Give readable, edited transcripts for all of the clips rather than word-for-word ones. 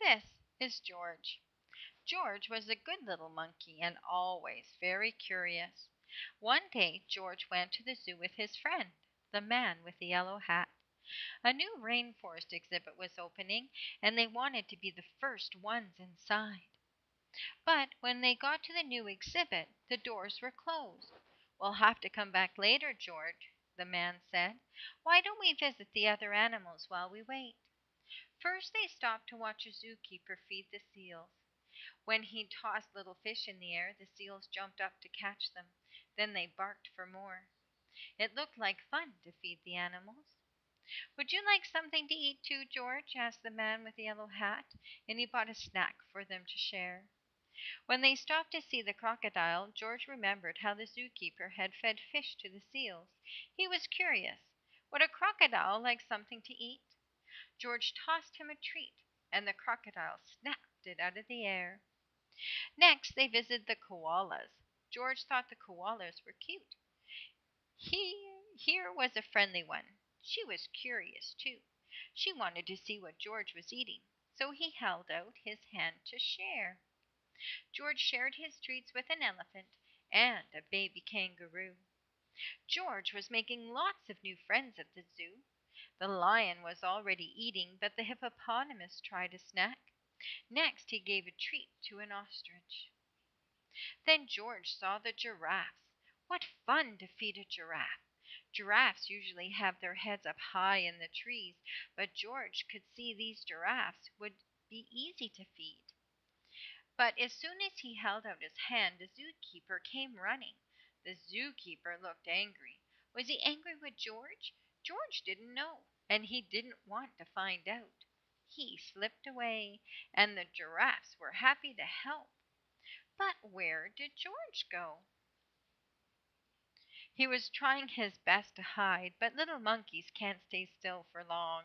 This is George. George was a good little monkey and always very curious. One day George went to the zoo with his friend, the man with the yellow hat. A new rainforest exhibit was opening, and they wanted to be the first ones inside. But when they got to the new exhibit, the doors were closed. "We'll have to come back later, George," the man said. "Why don't we visit the other animals while we wait?" First they stopped to watch a zookeeper feed the seals. When he tossed little fish in the air, the seals jumped up to catch them. Then they barked for more. It looked like fun to feed the animals. "Would you like something to eat too, George?" asked the man with the yellow hat, and he bought a snack for them to share. When they stopped to see the crocodile, George remembered how the zookeeper had fed fish to the seals. He was curious. Would a crocodile like something to eat? George tossed him a treat, and the crocodile snapped it out of the air. Next, they visited the koalas. George thought the koalas were cute. Here was a friendly one. She was curious, too. She wanted to see what George was eating, so he held out his hand to share. George shared his treats with an elephant and a baby kangaroo. George was making lots of new friends at the zoo. The lion was already eating, but the hippopotamus tried a snack. Next, he gave a treat to an ostrich. Then George saw the giraffes. What fun to feed a giraffe! Giraffes usually have their heads up high in the trees, but George could see these giraffes would be easy to feed. But as soon as he held out his hand, the zookeeper came running. The zookeeper looked angry. Was he angry with George? George didn't know, and he didn't want to find out. He slipped away, and the giraffes were happy to help. But where did George go? He was trying his best to hide, but little monkeys can't stay still for long.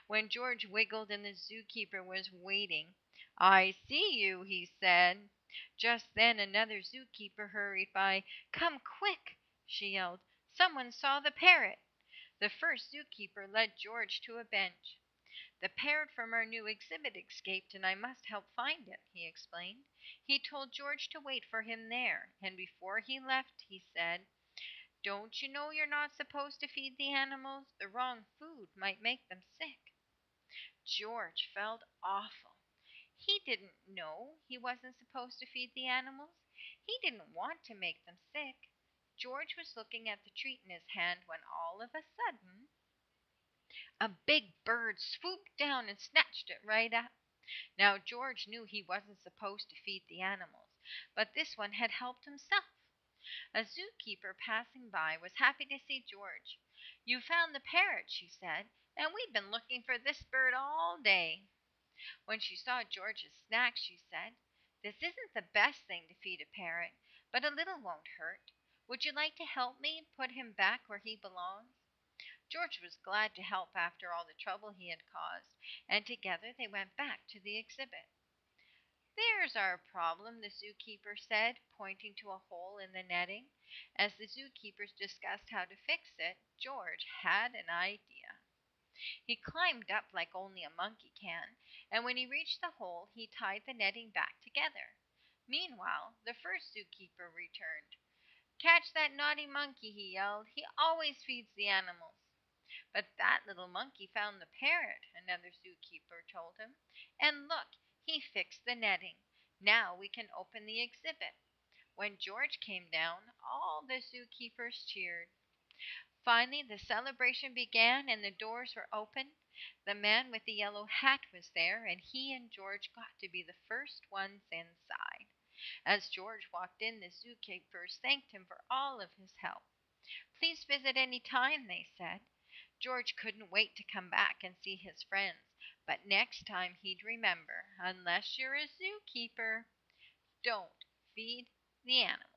When George wiggled and the zookeeper was waiting, "I see you," he said. Just then another zookeeper hurried by. "Come quick!" she yelled. "Someone saw the parrot." The first zookeeper led George to a bench. "The parrot from our new exhibit escaped, and I must help find it," he explained. He told George to wait for him there, and before he left he said, "Don't you know you're not supposed to feed the animals? The wrong food might make them sick." George felt awful. He didn't know he wasn't supposed to feed the animals. He didn't want to make them sick. George was looking at the treat in his hand when all of a sudden a big bird swooped down and snatched it right up. Now George knew he wasn't supposed to feed the animals, but this one had helped himself. A zookeeper passing by was happy to see George. "You found the parrot," she said, "and we've been looking for this bird all day." When she saw George's snack, she said, "This isn't the best thing to feed a parrot, but a little won't hurt. Would you like to help me put him back where he belongs?" George was glad to help after all the trouble he had caused, and together they went back to the exhibit. "There's our problem," the zookeeper said, pointing to a hole in the netting. As the zookeepers discussed how to fix it, George had an idea. He climbed up like only a monkey can, and when he reached the hole, he tied the netting back together. Meanwhile, the first zookeeper returned. "Catch that naughty monkey," he yelled. "He always feeds the animals." "But that little monkey found the parrot," another zookeeper told him. "And look, he fixed the netting. Now we can open the exhibit." When George came down, all the zookeepers cheered. Finally, the celebration began and the doors were opened. The man with the yellow hat was there, and he and George got to be the first ones inside. As George walked in, the zookeepers thanked him for all of his help. "Please visit any time," they said. George couldn't wait to come back and see his friends, but next time he'd remember, unless you're a zookeeper, don't feed the animals.